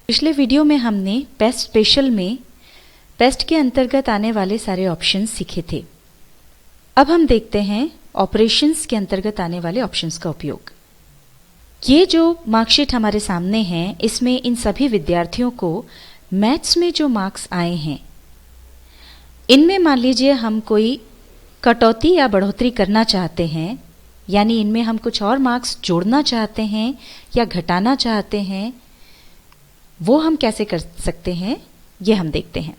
पिछले वीडियो में हमने पेस्ट स्पेशल में पेस्ट के अंतर्गत आने वाले सारे ऑप्शंस सीखे थे। अब हम देखते हैं ऑपरेशंस के अंतर्गत आने वाले ऑप्शंस का उपयोग। ये जो मार्कशीट हमारे सामने है, इसमें इन सभी विद्यार्थियों को मैथ्स में जो मार्क्स आए हैं, इनमें मान लीजिए हम कोई कटौती या बढ़ोतरी करना चाहते हैं, यानी इनमें हम कुछ और मार्क्स जोड़ना चाहते हैं या घटाना चाहते हैं, वो हम कैसे कर सकते हैं ये हम देखते हैं।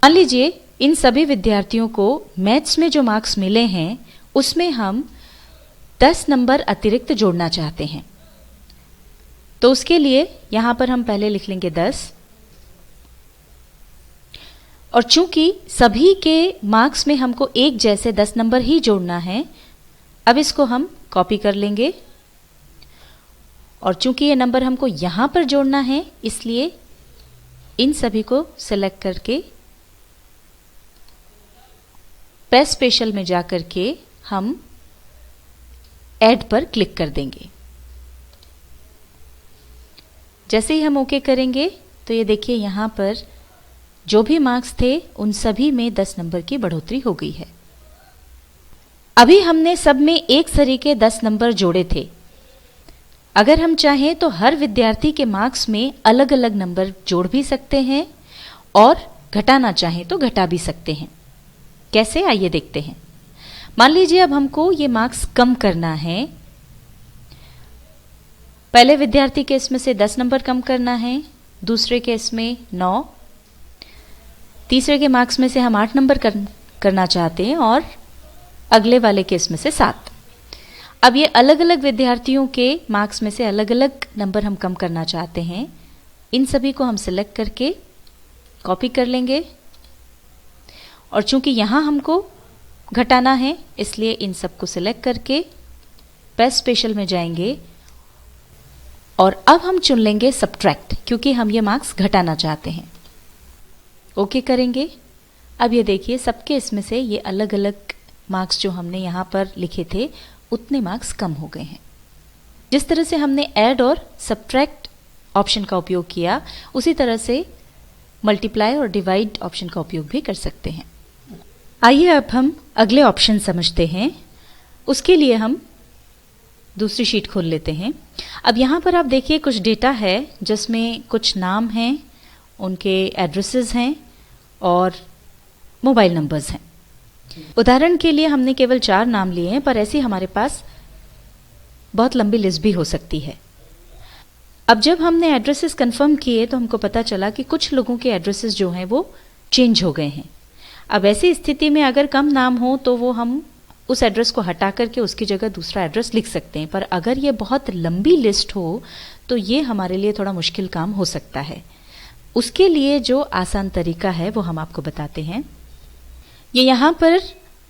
मान लीजिए इन सभी विद्यार्थियों को मैथ्स में जो मार्क्स मिले हैं उसमें हम 10 नंबर अतिरिक्त जोड़ना चाहते हैं। तो उसके लिए यहां पर हम पहले लिख लेंगे 10, और चूंकि सभी के मार्क्स में हमको एक जैसे 10 नंबर ही जोड़ना है, अब इसको हम कॉपी कर लेंगे, और चूंकि ये नंबर हमको यहां पर जोड़ना है इसलिए इन सभी को सिलेक्ट करके पेस्ट स्पेशल में जाकर के हम ऐड पर क्लिक कर देंगे। जैसे ही हम ओके करेंगे तो ये देखिए यहां पर जो भी मार्क्स थे उन सभी में 10 नंबर की बढ़ोतरी हो गई है। अभी हमने सब में एक सरी के 10 नंबर जोड़े थे। अगर हम चाहें तो हर विद्यार्थी के मार्क्स में अलग अलग नंबर जोड़ भी सकते हैं और घटाना चाहें तो घटा भी सकते हैं। कैसे, आइए देखते हैं। मान लीजिए अब हमको ये मार्क्स कम करना है। पहले विद्यार्थी के इसमें से 10 नंबर कम करना है, दूसरे के इसमें 9, तीसरे के मार्क्स में से हम 8 नंबर करना चाहते हैं और अगले वाले के इसमें से 7। अब ये अलग अलग विद्यार्थियों के मार्क्स में से अलग अलग नंबर हम कम करना चाहते हैं। इन सभी को हम सिलेक्ट करके कॉपी कर लेंगे, और चूंकि यहां हमको घटाना है इसलिए इन सबको सिलेक्ट करके पेस्ट स्पेशल में जाएंगे, और अब हम चुन लेंगे सब्ट्रैक्ट, क्योंकि हम ये मार्क्स घटाना चाहते हैं। ओके करेंगे। अब ये देखिए सबके इसमें से ये अलग अलग मार्क्स जो हमने यहाँ पर लिखे थे उतने मार्क्स कम हो गए हैं। जिस तरह से हमने ऐड और सब्ट्रैक्ट ऑप्शन का उपयोग किया, उसी तरह से मल्टीप्लाई और डिवाइड ऑप्शन का उपयोग भी कर सकते हैं। आइए अब हम अगले ऑप्शन समझते हैं। उसके लिए हम दूसरी शीट खोल लेते हैं। अब यहाँ पर आप देखिए कुछ डेटा है जिसमें कुछ नाम हैं, उनके एड्रेसेस हैं और मोबाइल नंबर्स हैं। उदाहरण के लिए हमने केवल 4 नाम लिए हैं, पर ऐसी हमारे पास बहुत लंबी लिस्ट भी हो सकती है। अब जब हमने एड्रेसेस कंफर्म किए तो हमको पता चला कि कुछ लोगों के एड्रेसेस जो हैं वो चेंज हो गए हैं। अब ऐसी स्थिति में अगर कम नाम हो तो वो हम उस एड्रेस को हटा करके उसकी जगह दूसरा एड्रेस लिख सकते हैं, पर अगर ये बहुत लंबी लिस्ट हो तो ये हमारे लिए थोड़ा मुश्किल काम हो सकता है। उसके लिए जो आसान तरीका है वो हम आपको बताते हैं। ये यहाँ पर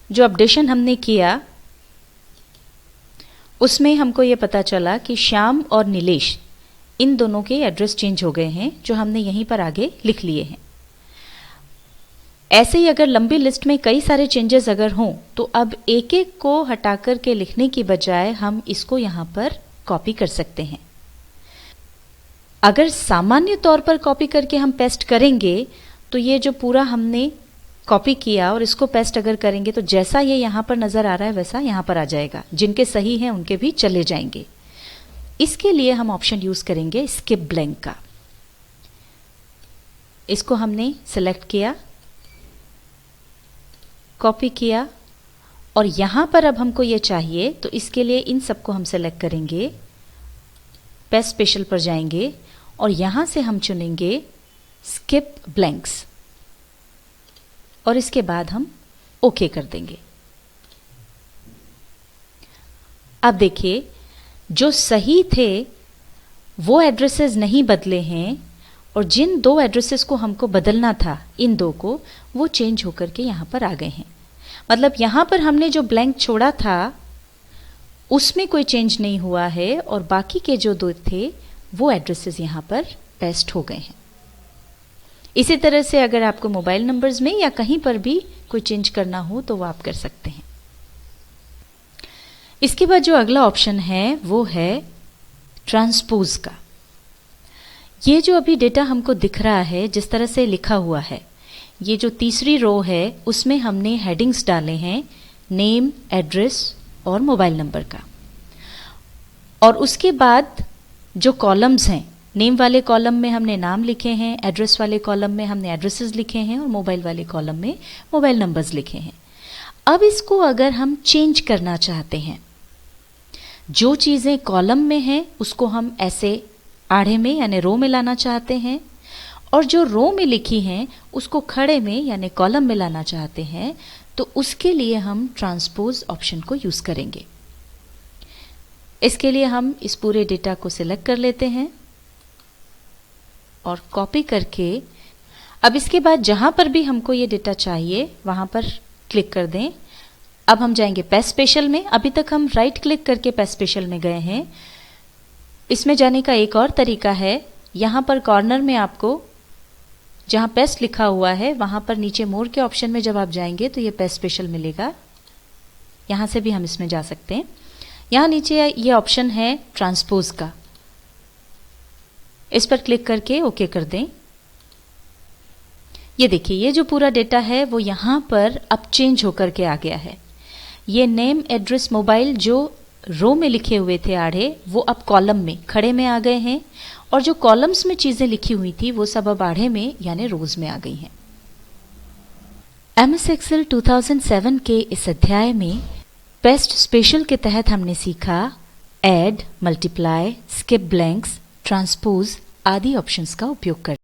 जो अपडेशन हमने किया उसमें हमको ये पता चला कि श्याम और नीलेश इन दोनों के एड्रेस चेंज हो गए हैं, जो हमने यहीं पर आगे लिख लिए हैं। ऐसे ही अगर लंबी लिस्ट में कई सारे चेंजेस अगर हों तो अब एक एक को हटाकर के लिखने की बजाय हम इसको यहाँ पर कॉपी कर सकते हैं। अगर सामान्य तौर पर कॉपी करके हम पेस्ट करेंगे तो ये जो पूरा हमने कॉपी किया और इसको पेस्ट अगर करेंगे तो जैसा ये यहाँ पर नजर आ रहा है वैसा यहाँ पर आ जाएगा। जिनके सही हैं उनके भी चले जाएंगे। इसके लिए हम ऑप्शन यूज करेंगे स्किप ब्लैंक का। इसको हमने सिलेक्ट किया, कॉपी किया, और यहां पर अब हमको ये चाहिए तो इसके लिए इन सबको हम सिलेक्ट करेंगे, पेस्ट स्पेशल पर जाएंगे और यहां से हम चुनेंगे स्किप ब्लैंक्स, और इसके बाद हम ओके कर देंगे। अब देखिए जो सही थे वो एड्रेसेस नहीं बदले हैं, और जिन 2 एड्रेसेस को हमको बदलना था, इन 2 को, वो चेंज होकर के यहाँ पर आ गए हैं। मतलब यहाँ पर हमने जो ब्लैंक छोड़ा था उसमें कोई चेंज नहीं हुआ है, और बाकी के जो 2 थे वो एड्रेसेस यहाँ पर पेस्ट हो गए हैं। इसी तरह से अगर आपको मोबाइल नंबर्स में या कहीं पर भी कोई चेंज करना हो तो वो आप कर सकते हैं। इसके बाद जो अगला ऑप्शन है वो है ट्रांसपोज का। ये जो अभी डेटा हमको दिख रहा है, जिस तरह से लिखा हुआ है, ये जो तीसरी रो है उसमें हमने हेडिंग्स डाले हैं नेम, एड्रेस और मोबाइल नंबर का। और उसके बाद जो कॉलम्स हैं, नेम वाले कॉलम में हमने नाम लिखे हैं, एड्रेस वाले कॉलम में हमने एड्रेसेस लिखे हैं और मोबाइल वाले कॉलम में मोबाइल नंबर्स लिखे हैं। अब इसको अगर हम चेंज करना चाहते हैं, जो चीज़ें कॉलम में हैं उसको हम ऐसे आड़े में यानी रो में लाना चाहते हैं, और जो रो में लिखी हैं उसको खड़े में यानी कॉलम में लाना चाहते हैं, तो उसके लिए हम ट्रांसपोज ऑप्शन को यूज़ करेंगे। इसके लिए हम इस पूरे डेटा को सिलेक्ट कर लेते हैं और कॉपी करके अब इसके बाद जहां पर भी हमको ये डेटा चाहिए वहां पर क्लिक कर दें। अब हम जाएंगे पेस्ट स्पेशल में। अभी तक हम राइट क्लिक करके पेस्ट स्पेशल में गए हैं। इसमें जाने का एक और तरीका है, यहां पर कॉर्नर में आपको जहां पेस्ट लिखा हुआ है वहां पर नीचे मोर के ऑप्शन में जब आप जाएंगे तो ये पेस्ट स्पेशल मिलेगा। यहां से भी हम इसमें जा सकते हैं। यहां नीचे ये ऑप्शन है ट्रांसपोज का, इस पर क्लिक करके ओके कर दें। ये देखिए, ये जो पूरा डेटा है वो यहां पर अब चेंज होकर के आ गया है। ये नेम, एड्रेस, मोबाइल जो रो में लिखे हुए थे आड़े, वो अब कॉलम में खड़े में आ गए हैं, और जो कॉलम्स में चीजें लिखी हुई थी वो सब अब आड़े में यानी रोज में आ गई हैं। MS Excel 2007 के इस अध्याय में पेस्ट स्पेशल के तहत हमने सीखा add, multiply, skip blanks, transpose आदि ऑप्शंस का उपयोग कर